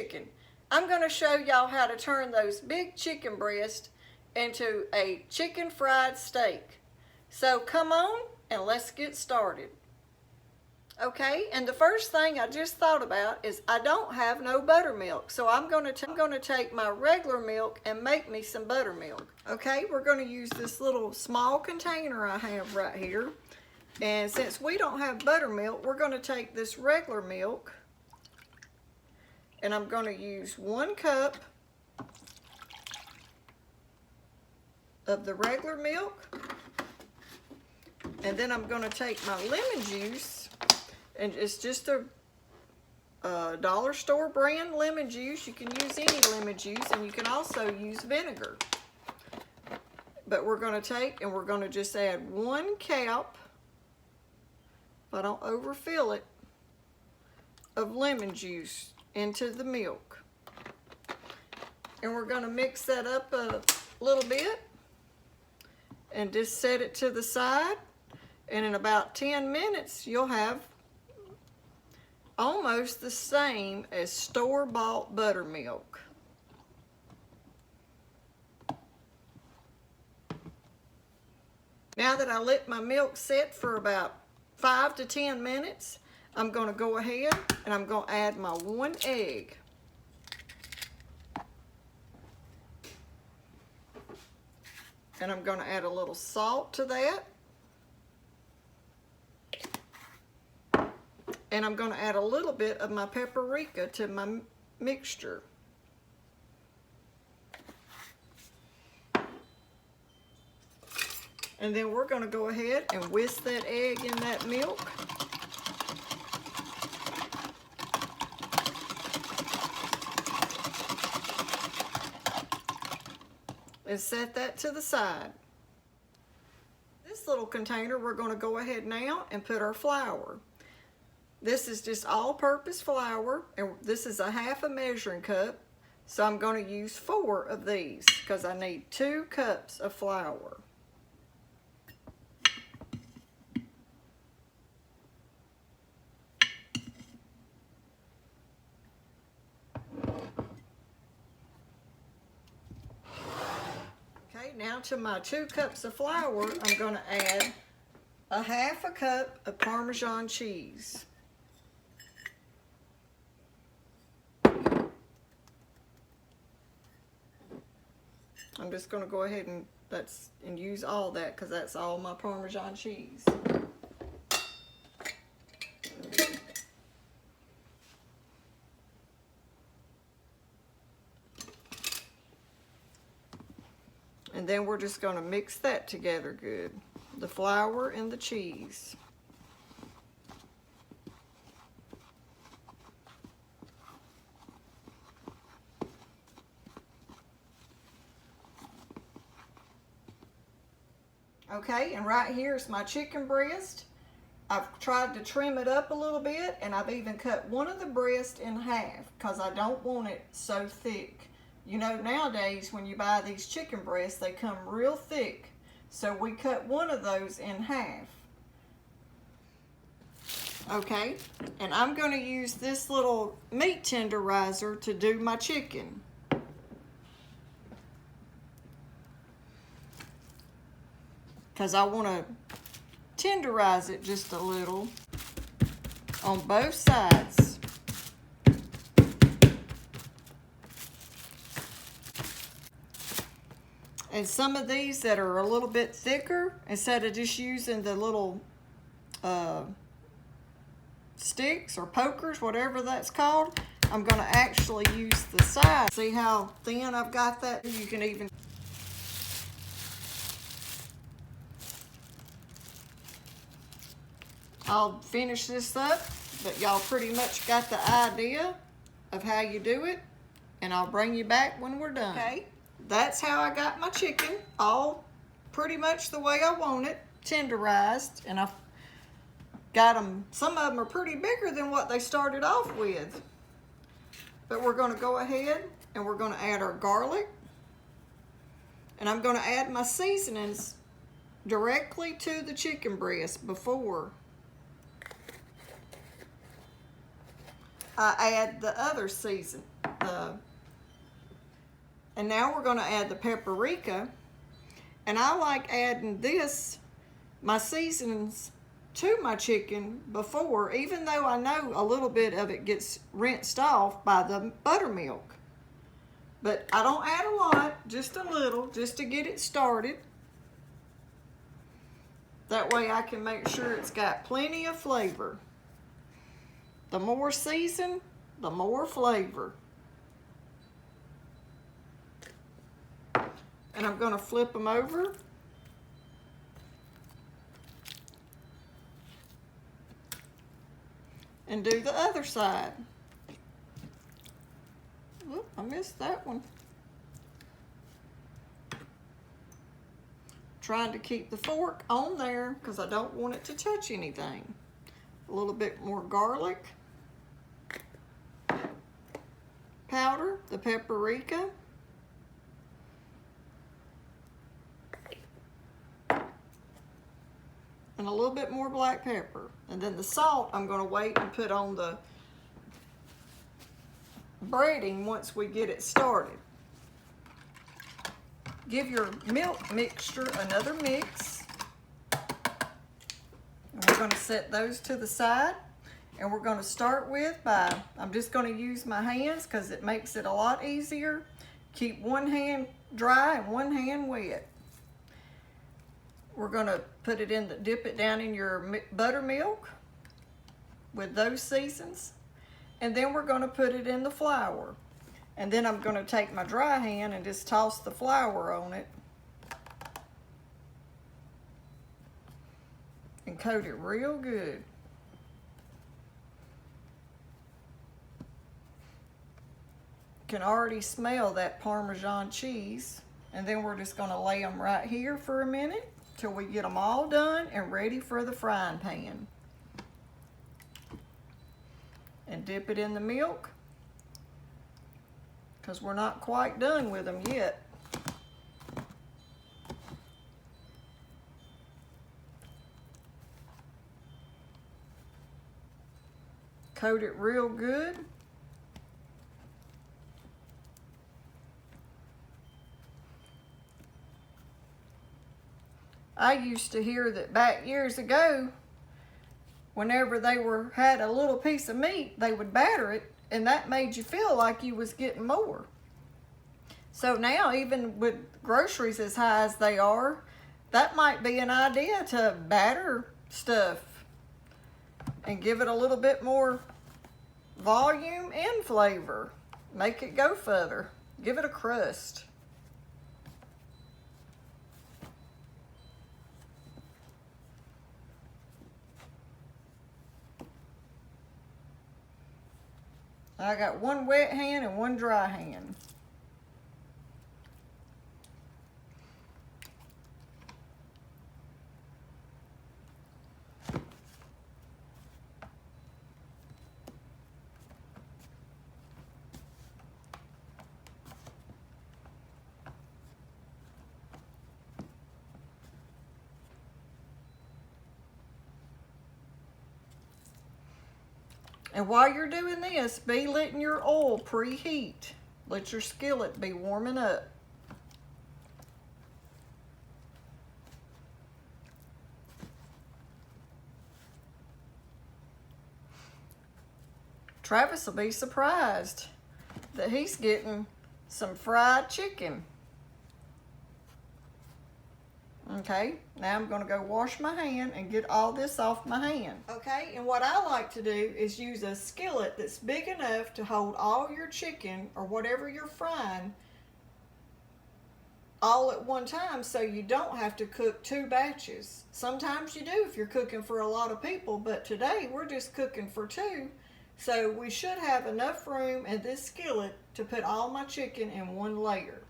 chicken. I'm going to show y'all how to turn those big chicken breasts into a chicken fried steak. So come on and let's get started. Okay, and the first thing I just thought about is I don't have no buttermilk. So I'm going to take my regular milk and make me some buttermilk. Okay, we're going to use this little small container I have right here. And since we don't have buttermilk, we're going to take this regular milk. And I'm going to use 1 cup of the regular milk. And then I'm going to take my lemon juice. And it's just a dollar store brand lemon juice. You can use any lemon juice, and you can also use vinegar. But we're going to take and we're going to just add 1 cap, if I don't overfill it, of lemon juice into the milk. And we're going to mix that up a little bit and just set it to the side. And in about 10 minutes, you'll have almost the same as store-bought buttermilk. Now that I let my milk set for about 5 to 10 minutes, I'm going to go ahead and I'm going to add my 1 egg. And I'm going to add a little salt to that. And I'm going to add a little bit of my paprika to my mixture. And then we're going to go ahead and whisk that egg in that milk. And set that to the side. This little container, we're going to go ahead now and put our flour. This is just all-purpose flour, and this is a 1/2 measuring cup. So I'm going to use 4 of these because I need 2 cups of flour. Okay, now to my 2 cups of flour, I'm going to add a 1/2 cup of Parmesan cheese. I'm just going to go ahead and use all that because that's all my Parmesan cheese. And then we're just going to mix that together good, the flour and the cheese. Okay, and right here is my chicken breast. I've tried to trim it up a little bit, and I've even cut one of the breasts in half because I don't want it so thick. You know, nowadays when you buy these chicken breasts, they come real thick. So we cut one of those in half. Okay, and I'm going to use this little meat tenderizer to do my chicken. Because I want to tenderize it just a little on both sides. And some of these that are a little bit thicker, instead of just using the little sticks or pokers, whatever that's called, I'm going to actually use the side. See how thin I've got that? You can even... I'll finish this up, but y'all pretty much got the idea of how you do it, and I'll bring you back when we're done. Okay, that's how I got my chicken, all pretty much the way I want it, tenderized, and I've got them, some of them are pretty bigger than what they started off with. But we're going to go ahead and we're going to add our garlic, and I'm going to add my seasonings directly to the chicken breast before. I add the other season. And now we're going to add the paprika. And I like adding my seasonings, to my chicken before, even though I know a little bit of it gets rinsed off by the buttermilk. But I don't add a lot, just a little, just to get it started. That way I can make sure it's got plenty of flavor. The more seasoned, the more flavor. And I'm going to flip them over. And do the other side. Oop, I missed that one. Trying to keep the fork on there because I don't want it to touch anything. A little bit more garlic powder, the paprika. And a little bit more black pepper. And then the salt I'm going to wait and put on the breading once we get it started. Give your milk mixture another mix. And we're going to set those to the side. And we're going to start with I'm just going to use my hands because it makes it a lot easier. Keep one hand dry and one hand wet. We're going to put it dip it down in your buttermilk with those seasons. And then we're going to put it in the flour. And then I'm going to take my dry hand and just toss the flour on it. And coat it real good. You can already smell that Parmesan cheese. And then we're just going to lay them right here for a minute till we get them all done and ready for the frying pan. And dip it in the milk because we're not quite done with them yet. Coat it real good. I used to hear that back years ago, whenever they had a little piece of meat, they would batter it, and that made you feel like you was getting more. So now, even with groceries as high as they are, that might be an idea to batter stuff and give it a little bit more volume and flavor. Make it go further. Give it a crust. I got one wet hand and one dry hand. And while you're doing this, be letting your oil preheat. Let your skillet be warming up. Travis will be surprised that he's getting some fried chicken. Okay, now I'm going to go wash my hand and get all this off my hand. Okay, and what I like to do is use a skillet that's big enough to hold all your chicken or whatever you're frying all at one time, so you don't have to cook two batches. Sometimes you do if you're cooking for a lot of people, but today we're just cooking for two. So we should have enough room in this skillet to put all my chicken in one layer.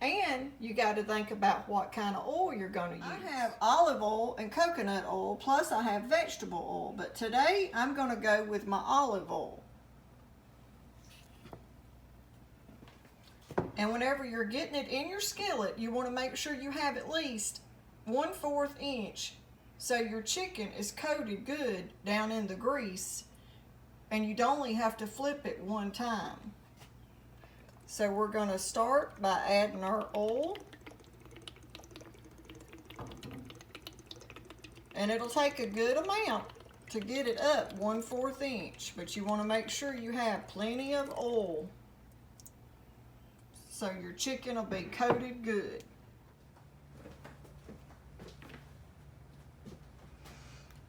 And you got to think about what kind of oil you're going to use. I have olive oil and coconut oil, plus I have vegetable oil. But today I'm going to go with my olive oil. And whenever you're getting it in your skillet, you want to make sure you have at least 1/4 inch so your chicken is coated good down in the grease and you'd only have to flip it one time. So we're going to start by adding our oil. And it'll take a good amount to get it up 1/4 inch, but you want to make sure you have plenty of oil so your chicken will be coated good.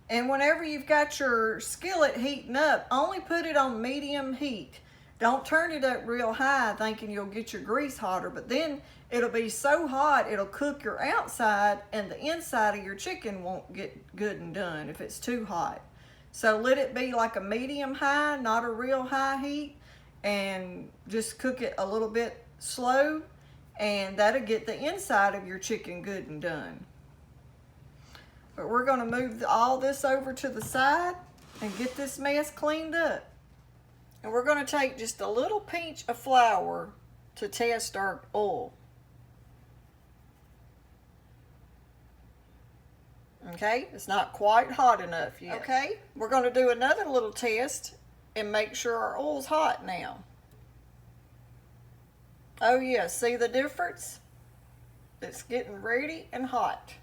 And whenever you've got your skillet heating up, only put it on medium heat. Don't turn it up real high thinking you'll get your grease hotter, but then it'll be so hot it'll cook your outside and the inside of your chicken won't get good and done if it's too hot. So let it be like a medium high, not a real high heat, and just cook it a little bit slow, and that'll get the inside of your chicken good and done. But we're going to move all this over to the side and get this mess cleaned up. And we're going to take just a little pinch of flour to test our oil. Okay, it's not quite hot enough yet. Okay, we're going to do another little test and make sure our oil's hot now. Oh yeah, see the difference? It's getting ready and hot.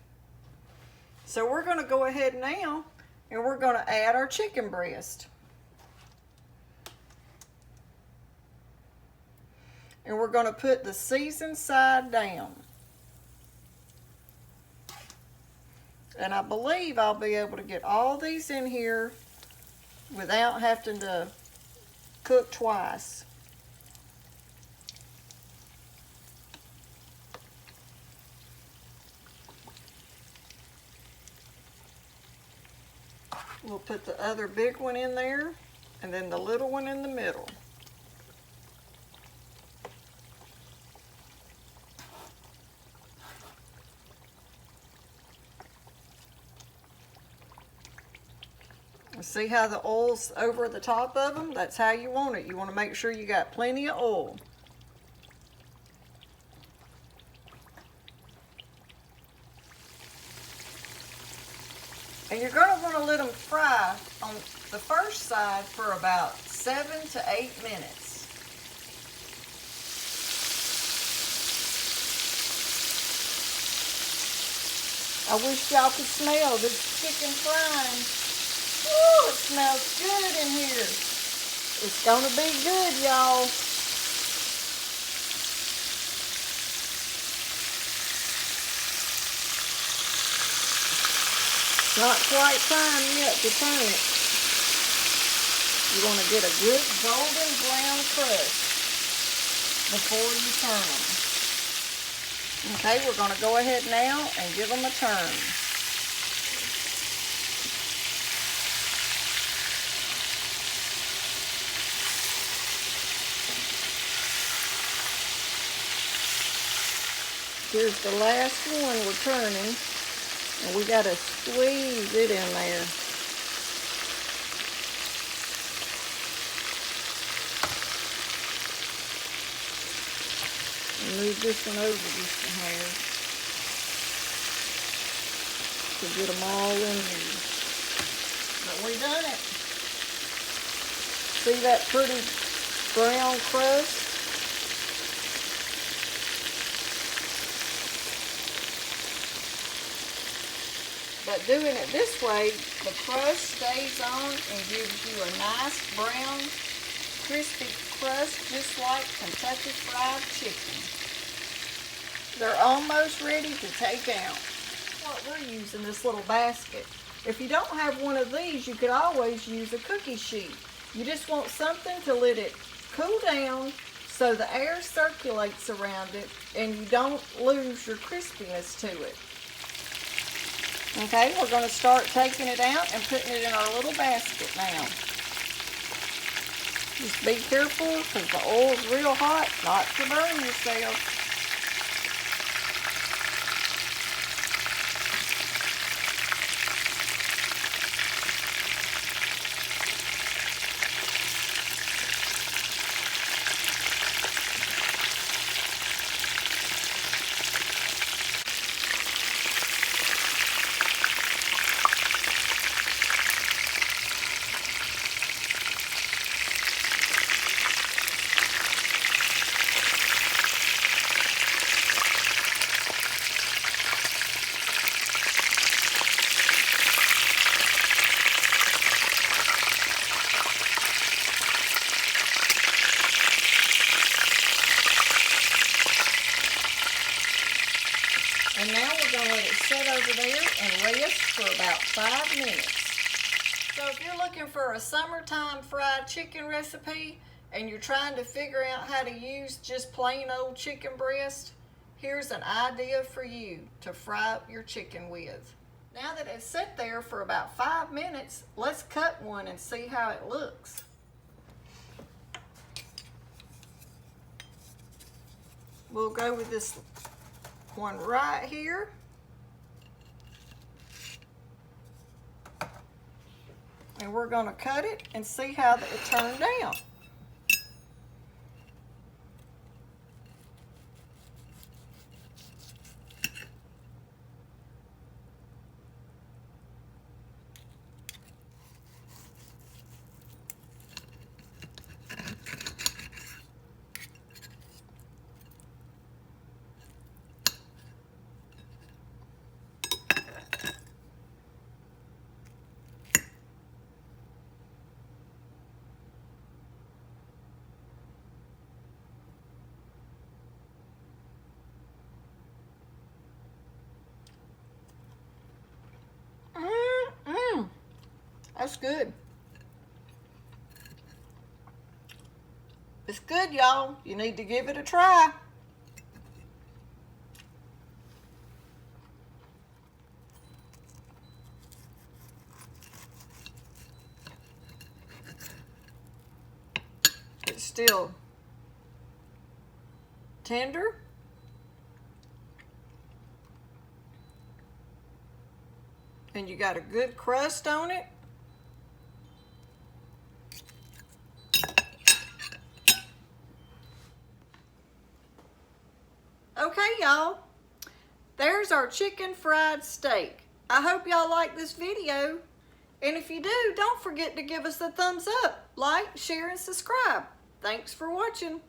So we're going to go ahead now and we're going to add our chicken breast. And we're going to put the seasoned side down. And I believe I'll be able to get all these in here without having to cook twice. We'll put the other big one in there and then the little one in the middle. See how the oil's over the top of them? That's how you want it. You want to make sure you got plenty of oil. And you're going to want to let them fry on the first side for about 7 to 8 minutes. I wish y'all could smell this chicken frying. Ooh, it smells good in here. It's gonna be good, y'all. Not quite time yet to turn it. You want to get a good golden brown crust before you turn them. Okay, we're going to go ahead now and give them a turn. Here's the last one we're turning, and we got to squeeze it in there. And move this one over just a hair to get them all in there. But we done it. See that pretty brown crust? But doing it this way, the crust stays on and gives you a nice brown, crispy crust, just like Kentucky Fried Chicken. They're almost ready to take out. What we're using this little basket. If you don't have one of these, you could always use a cookie sheet. You just want something to let it cool down so the air circulates around it and you don't lose your crispiness to it. Okay, we're going to start taking it out and putting it in our little basket now. Just be careful because the oil's real hot, not to burn yourself. set over there and rest for about 5 minutes. So if you're looking for a summertime fried chicken recipe and you're trying to figure out how to use just plain old chicken breast, here's an idea for you to fry up your chicken with. Now that it's set there for about 5 minutes, let's cut one and see how it looks. We'll go with this one right here. And we're going to cut it and see how it turned out. That's good. It's good, y'all. You need to give it a try. It's still tender. And you got a good crust on it. Okay, y'all, there's our chicken fried steak. I hope y'all like this video. And if you do, don't forget to give us a thumbs up, like, share, and subscribe. Thanks for watching.